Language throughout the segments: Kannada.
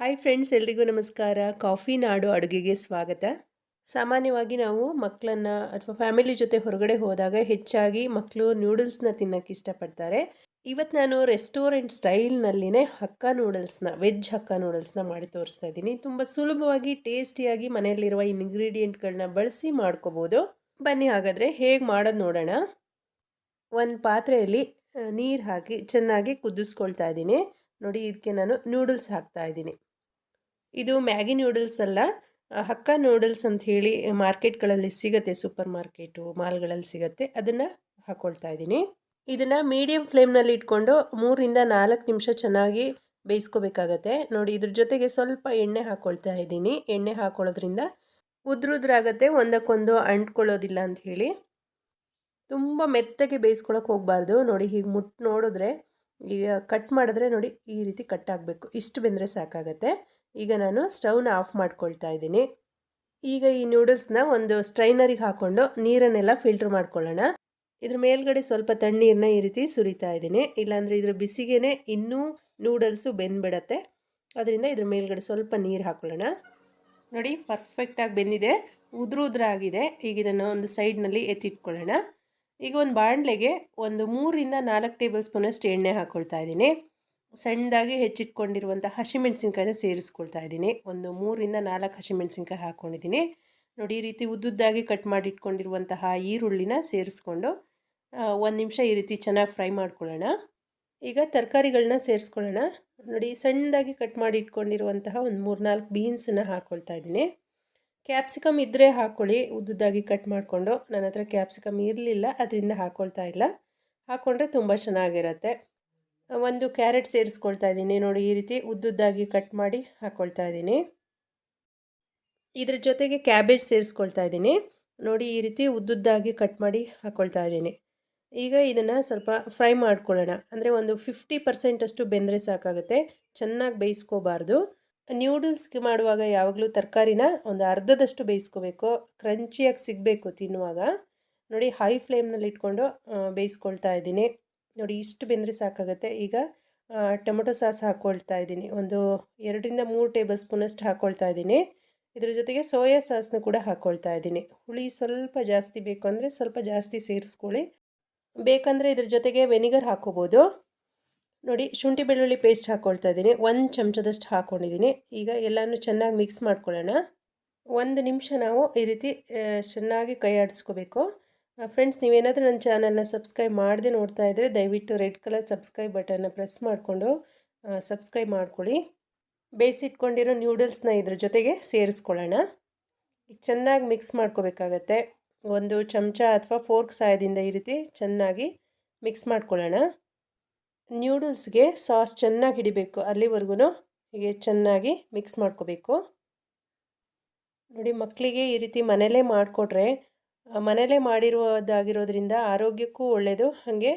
ಹಾಯ್ ಫ್ರೆಂಡ್ಸ್, ಎಲ್ರಿಗೂ ನಮಸ್ಕಾರ. ಕಾಫಿ ನಾಡು ಅಡುಗೆಗೆ ಸ್ವಾಗತ. ಸಾಮಾನ್ಯವಾಗಿ ನಾವು ಮಕ್ಕಳನ್ನ ಅಥವಾ ಫ್ಯಾಮಿಲಿ ಜೊತೆ ಹೊರಗಡೆ ಹೋದಾಗ ಹೆಚ್ಚಾಗಿ ಮಕ್ಕಳು ನ್ಯೂಡಲ್ಸ್ನ ತಿನ್ನೋಕ್ಕೆ ಇಷ್ಟಪಡ್ತಾರೆ. ಇವತ್ತು ನಾನು ರೆಸ್ಟೋರೆಂಟ್ ಸ್ಟೈಲ್ನಲ್ಲಿನೇ ಹಕ್ಕ ನೂಡಲ್ಸ್ನ ಹಕ್ಕ ನೂಡಲ್ಸ್ನ ಮಾಡಿ ತೋರಿಸ್ತಾ ಇದ್ದೀನಿ. ತುಂಬ ಸುಲಭವಾಗಿ ಟೇಸ್ಟಿಯಾಗಿ ಮನೆಯಲ್ಲಿರುವ ಇಂಗ್ರೀಡಿಯೆಂಟ್ಗಳನ್ನ ಬಳಸಿ ಮಾಡ್ಕೋಬೋದು. ಬನ್ನಿ ಹಾಗಾದರೆ ಹೇಗೆ ಮಾಡೋದು ನೋಡೋಣ. ಒಂದು ಪಾತ್ರೆಯಲ್ಲಿ ನೀರು ಹಾಕಿ ಚೆನ್ನಾಗಿ ಕುದಿಸ್ಕೊಳ್ತಾ ಇದ್ದೀನಿ. ನೋಡಿ, ಇದಕ್ಕೆ ನಾನು ನೂಡಲ್ಸ್ ಹಾಕ್ತಾ ಇದ್ದೀನಿ. ಇದು ಮ್ಯಾಗಿ ನೂಡಲ್ಸ್ ಅಲ್ಲ, ಹಕ್ಕ ನೂಡಲ್ಸ್ ಅಂತ ಹೇಳಿ ಮಾರ್ಕೆಟ್ಗಳಲ್ಲಿ ಸಿಗುತ್ತೆ, ಸೂಪರ್ ಮಾರ್ಕೆಟು ಮಾಲ್ಗಳಲ್ಲಿ ಸಿಗುತ್ತೆ. ಅದನ್ನು ಹಾಕ್ಕೊಳ್ತಾ ಇದ್ದೀನಿ. ಇದನ್ನು ಮೀಡಿಯಮ್ ಫ್ಲೇಮ್ನಲ್ಲಿ ಇಟ್ಕೊಂಡು 3-4 ನಿಮಿಷ ಚೆನ್ನಾಗಿ ಬೇಯಿಸ್ಕೋಬೇಕಾಗತ್ತೆ. ನೋಡಿ, ಇದ್ರ ಜೊತೆಗೆ ಸ್ವಲ್ಪ ಎಣ್ಣೆ ಹಾಕ್ಕೊಳ್ತಾ ಇದ್ದೀನಿ. ಎಣ್ಣೆ ಹಾಕ್ಕೊಳ್ಳೋದ್ರಿಂದ ಉದ್ರುದ್ರಾಗತ್ತೆ, ಒಂದಕ್ಕೊಂದು ಅಂಟ್ಕೊಳ್ಳೋದಿಲ್ಲ ಅಂತ ಹೇಳಿ. ತುಂಬ ಮೆತ್ತಗೆ ಬೇಯಿಸ್ಕೊಳಕ್ಕೆ ಹೋಗಬಾರ್ದು. ನೋಡಿ, ಹೀಗೆ ಮುಟ್ಟು ನೋಡಿದ್ರೆ, ಈಗ ಕಟ್ ಮಾಡಿದ್ರೆ ನೋಡಿ ಈ ರೀತಿ ಕಟ್ ಆಗಬೇಕು. ಇಷ್ಟು ಬೆಂದರೆ ಸಾಕಾಗತ್ತೆ. ಈಗ ನಾನು ಸ್ಟವ್ನ ಆಫ್ ಮಾಡ್ಕೊಳ್ತಾ ಇದ್ದೀನಿ. ಈಗ ಈ ನೂಡಲ್ಸ್ನ ಒಂದು ಸ್ಟ್ರೈನರಿಗೆ ಹಾಕ್ಕೊಂಡು ನೀರನ್ನೆಲ್ಲ ಫಿಲ್ಟ್ರ್ ಮಾಡ್ಕೊಳ್ಳೋಣ. ಇದ್ರ ಮೇಲ್ಗಡೆ ಸ್ವಲ್ಪ ತಣ್ಣೀರನ್ನ ಈ ರೀತಿ ಸುರಿತಾ ಇದ್ದೀನಿ. ಇಲ್ಲಾಂದರೆ ಇದ್ರ ಬಿಸಿಗೇನೆ ಇನ್ನೂ ನೂಡಲ್ಸು ಬೆಂದ್ಬಿಡತ್ತೆ. ಅದರಿಂದ ಇದ್ರ ಮೇಲ್ಗಡೆ ಸ್ವಲ್ಪ ನೀರು ಹಾಕ್ಕೊಳ್ಳೋಣ. ನೋಡಿ, ಪರ್ಫೆಕ್ಟಾಗಿ ಬೆಂದಿದೆ, ಉದ್ರಾಗಿದೆ. ಈಗ ಇದನ್ನು ಒಂದು ಸೈಡ್ನಲ್ಲಿ ಎತ್ತಿಟ್ಕೊಳ್ಳೋಣ. ಈಗ ಒಂದು ಬಾಣಲೆಗೆ ಒಂದು 3-4 ಟೇಬಲ್ ಸ್ಪೂನಷ್ಟು ಎಣ್ಣೆ ಹಾಕ್ಕೊಳ್ತಾ ಇದ್ದೀನಿ. ಸಣ್ಣದಾಗಿ ಹೆಚ್ಚಿಟ್ಕೊಂಡಿರುವಂಥ ಹಸಿಮೆಣಸಿನ್ಕಾಯಿನ ಸೇರಿಸ್ಕೊಳ್ತಾ ಇದ್ದೀನಿ. ಒಂದು 3-4 ಹಸಿಮೆಣಸಿನ್ಕಾಯಿ ಹಾಕ್ಕೊಂಡಿದ್ದೀನಿ. ನೋಡಿ, ಈ ರೀತಿ ಉದ್ದುದ್ದಾಗಿ ಕಟ್ ಮಾಡಿ ಇಟ್ಕೊಂಡಿರುವಂತಹ ಈರುಳ್ಳಿನ ಸೇರಿಸ್ಕೊಂಡು 1 ನಿಮಿಷ ಈ ರೀತಿ ಚೆನ್ನಾಗಿ ಫ್ರೈ ಮಾಡ್ಕೊಳ್ಳೋಣ. ಈಗ ತರಕಾರಿಗಳನ್ನ ಸೇರಿಸ್ಕೊಳ್ಳೋಣ. ನೋಡಿ, ಸಣ್ಣದಾಗಿ ಕಟ್ ಮಾಡಿ ಇಟ್ಕೊಂಡಿರುವಂತಹ ಒಂದು 3-4 ಬೀನ್ಸನ್ನು ಹಾಕ್ಕೊಳ್ತಾ ಇದ್ದೀನಿ. ಕ್ಯಾಪ್ಸಿಕಮ್ ಇದ್ದರೆ ಹಾಕ್ಕೊಳ್ಳಿ, ಉದ್ದುದ್ದಾಗಿ ಕಟ್ ಮಾಡಿಕೊಂಡು. ನನ್ನ ಹತ್ರ ಕ್ಯಾಪ್ಸಿಕಮ್ ಇರಲಿಲ್ಲ, ಅದರಿಂದ ಹಾಕ್ಕೊಳ್ತಾ ಇಲ್ಲ. ಹಾಕ್ಕೊಂಡ್ರೆ ತುಂಬ ಚೆನ್ನಾಗಿರುತ್ತೆ. ಒಂದು ಕ್ಯಾರೆಟ್ ಸೇರಿಸ್ಕೊಳ್ತಾ ಇದ್ದೀನಿ. ನೋಡಿ, ಈ ರೀತಿ ಉದ್ದುದ್ದಾಗಿ ಕಟ್ ಮಾಡಿ ಹಾಕ್ಕೊಳ್ತಾ ಇದ್ದೀನಿ. ಇದ್ರ ಜೊತೆಗೆ ಕ್ಯಾಬೇಜ್ ಸೇರಿಸ್ಕೊಳ್ತಾ ಇದ್ದೀನಿ. ನೋಡಿ, ಈ ರೀತಿ ಉದ್ದುದ್ದಾಗಿ ಕಟ್ ಮಾಡಿ ಹಾಕ್ಕೊಳ್ತಾ ಇದ್ದೀನಿ. ಈಗ ಇದನ್ನು ಸ್ವಲ್ಪ ಫ್ರೈ ಮಾಡ್ಕೊಳ್ಳೋಣ. ಅಂದರೆ ಒಂದು 50% ಅಷ್ಟು ಬೆಂದರೆ ಸಾಕಾಗುತ್ತೆ, ಚೆನ್ನಾಗಿ ಬೇಯಿಸ್ಕೋಬಾರ್ದು. ನ್ಯೂಡಲ್ಸ್ಗೆ ಮಾಡುವಾಗ ಯಾವಾಗಲೂ ತರಕಾರಿನ ಒಂದು ಅರ್ಧದಷ್ಟು ಬೇಯಿಸ್ಕೋಬೇಕು, ಕ್ರಂಚಿಯಾಗಿ ಸಿಗಬೇಕು ತಿನ್ನುವಾಗ. ನೋಡಿ, ಹೈ ಫ್ಲೇಮ್ನಲ್ಲಿ ಇಟ್ಕೊಂಡು ಬೇಯಿಸ್ಕೊಳ್ತಾ ಇದ್ದೀನಿ. ನೋಡಿ, ಇಷ್ಟು ಬೆಂದರೆ ಸಾಕಾಗುತ್ತೆ. ಈಗ ಟೊಮೊಟೊ ಸಾಸ್ ಹಾಕ್ಕೊಳ್ತಾ ಇದ್ದೀನಿ. ಒಂದು 2-3 ಟೇಬಲ್ ಸ್ಪೂನಷ್ಟು ಹಾಕ್ಕೊಳ್ತಾ ಇದ್ದೀನಿ. ಇದ್ರ ಜೊತೆಗೆ ಸೋಯಾ ಸಾಸ್ನ ಕೂಡ ಹಾಕ್ಕೊಳ್ತಾ ಇದ್ದೀನಿ. ಹುಳಿ ಸ್ವಲ್ಪ ಜಾಸ್ತಿ ಬೇಕು ಅಂದರೆ ಸ್ವಲ್ಪ ಜಾಸ್ತಿ ಸೇರಿಸ್ಕೊಳ್ಳಿ. ಬೇಕಂದರೆ ಇದ್ರ ಜೊತೆಗೆ ವೆನಿಗರ್ ಹಾಕ್ಕೋಬೋದು. ನೋಡಿ, ಶುಂಠಿ ಬೆಳ್ಳುಳ್ಳಿ ಪೇಸ್ಟ್ ಹಾಕ್ಕೊಳ್ತಾ ಇದ್ದೀನಿ. 1 ಚಮಚದಷ್ಟು ಹಾಕ್ಕೊಂಡಿದ್ದೀನಿ. ಈಗ ಎಲ್ಲನೂ ಚೆನ್ನಾಗಿ ಮಿಕ್ಸ್ ಮಾಡ್ಕೊಳ್ಳೋಣ. 1 ನಿಮಿಷ ನಾವು ಈ ರೀತಿ ಚೆನ್ನಾಗಿ ಕೈ ಆಡಿಸ್ಕೋಬೇಕು. ಫ್ರೆಂಡ್ಸ್, ನೀವೇನಾದರೂ ನನ್ನ ಚಾನಲ್ನ ಸಬ್ಸ್ಕ್ರೈಬ್ ಮಾಡದೆ ನೋಡ್ತಾ ಇದ್ದರೆ ದಯವಿಟ್ಟು ರೆಡ್ ಕಲರ್ ಸಬ್ಸ್ಕ್ರೈಬ್ ಬಟನ್ನ ಪ್ರೆಸ್ ಮಾಡಿಕೊಂಡು ಸಬ್ಸ್ಕ್ರೈಬ್ ಮಾಡ್ಕೊಳ್ಳಿ. ಬೇಯಿಸಿಟ್ಕೊಂಡಿರೋ ನ್ಯೂಡಲ್ಸ್ನ ಇದ್ರ ಜೊತೆಗೆ ಸೇರಿಸ್ಕೊಳ್ಳೋಣ. ಈಗ ಚೆನ್ನಾಗಿ ಮಿಕ್ಸ್ ಮಾಡ್ಕೋಬೇಕಾಗತ್ತೆ. ಒಂದು ಚಮಚ ಅಥವಾ ಫೋರ್ಕ್ ಸಹಾಯದಿಂದ ಈ ರೀತಿ ಚೆನ್ನಾಗಿ ಮಿಕ್ಸ್ ಮಾಡ್ಕೊಳ್ಳೋಣ. ನ್ಯೂಡಲ್ಸ್ಗೆ ಸಾಸ್ ಚೆನ್ನಾಗಿ ಹಿಡಿಬೇಕು, ಅಲ್ಲಿವರೆಗೂ ಹೀಗೆ ಚೆನ್ನಾಗಿ ಮಿಕ್ಸ್ ಮಾಡ್ಕೋಬೇಕು. ನೋಡಿ, ಮಕ್ಕಳಿಗೆ ಈ ರೀತಿ ಮನೇಲೇ ಮಾಡಿಕೊಟ್ರೆ, ಮನೇಲೇ ಮಾಡಿರೋದಾಗಿರೋದ್ರಿಂದ ಆರೋಗ್ಯಕ್ಕೂ ಒಳ್ಳೆಯದು, ಹಾಗೆ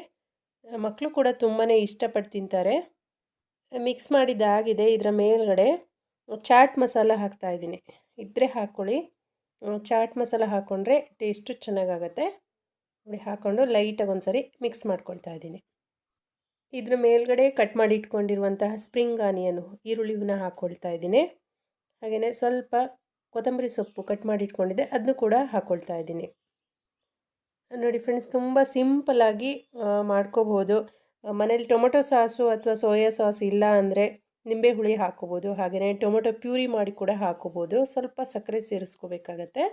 ಮಕ್ಕಳು ಕೂಡ ತುಂಬಾ ಇಷ್ಟಪಟ್ಟು ತಿಂತಾರೆ. ಮಿಕ್ಸ್ ಮಾಡಿದ್ದಾಗಿದೆ. ಇದರ ಮೇಲ್ಗಡೆ ಚಾಟ್ ಮಸಾಲ ಹಾಕ್ತಾಯಿದ್ದೀನಿ. ಇದ್ದರೆ ಹಾಕ್ಕೊಳ್ಳಿ. ಚಾಟ್ ಮಸಾಲ ಹಾಕ್ಕೊಂಡ್ರೆ ಟೇಸ್ಟು ಚೆನ್ನಾಗಾಗತ್ತೆ. ನೋಡಿ, ಹಾಕ್ಕೊಂಡು ಲೈಟಾಗಿ ಒಂದು ಸರಿ ಮಿಕ್ಸ್ ಮಾಡ್ಕೊಳ್ತಾ ಇದ್ದೀನಿ. ಇದ್ರ ಮೇಲ್ಗಡೆ ಕಟ್ ಮಾಡಿ ಇಟ್ಕೊಂಡಿರುವಂತಹ ಸ್ಪ್ರಿಂಗ್ ಆನಿಯನು ಈರುಳ್ಳಿ ಹೂನ ಹಾಕ್ಕೊಳ್ತಾ ಇದ್ದೀನಿ. ಹಾಗೆಯೇ ಸ್ವಲ್ಪ ಕೊತ್ತಂಬರಿ ಸೊಪ್ಪು ಕಟ್ ಮಾಡಿ ಇಟ್ಕೊಂಡಿದ್ದೆ, ಅದನ್ನು ಕೂಡ ಹಾಕ್ಕೊಳ್ತಾ ಇದ್ದೀನಿ. ನೋಡಿ ಫ್ರೆಂಡ್ಸ್, ತುಂಬ ಸಿಂಪಲ್ಲಾಗಿ ಮಾಡ್ಕೋಬೋದು. ಮನೇಲಿ ಟೊಮೊಟೊ ಸಾಸು ಅಥವಾ ಸೋಯಾ ಸಾಸ್ ಇಲ್ಲ ಅಂದರೆ ನಿಂಬೆ ಹುಳಿ ಹಾಕ್ಕೋಬೋದು. ಹಾಗೆಯೇ ಟೊಮೊಟೊ ಪ್ಯೂರಿ ಮಾಡಿ ಕೂಡ ಹಾಕ್ಕೋಬೋದು. ಸ್ವಲ್ಪ ಸಕ್ಕರೆ ಸೇರಿಸ್ಕೋಬೇಕಾಗತ್ತೆ.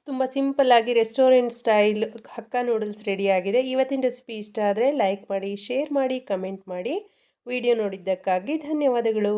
ತುಂಬ ಸಿಂಪಲ್ಲಾಗಿ ರೆಸ್ಟೋರೆಂಟ್ ಸ್ಟೈಲ್ ಹಕ್ಕ ನೂಡಲ್ಸ್ ರೆಡಿಯಾಗಿದೆ. ಇವತ್ತಿನ ರೆಸಿಪಿ ಇಷ್ಟ ಆದರೆ ಲೈಕ್ ಮಾಡಿ, ಶೇರ್ ಮಾಡಿ, ಕಮೆಂಟ್ ಮಾಡಿ. ವಿಡಿಯೋ ನೋಡಿದ್ದಕ್ಕಾಗಿ ಧನ್ಯವಾದಗಳು.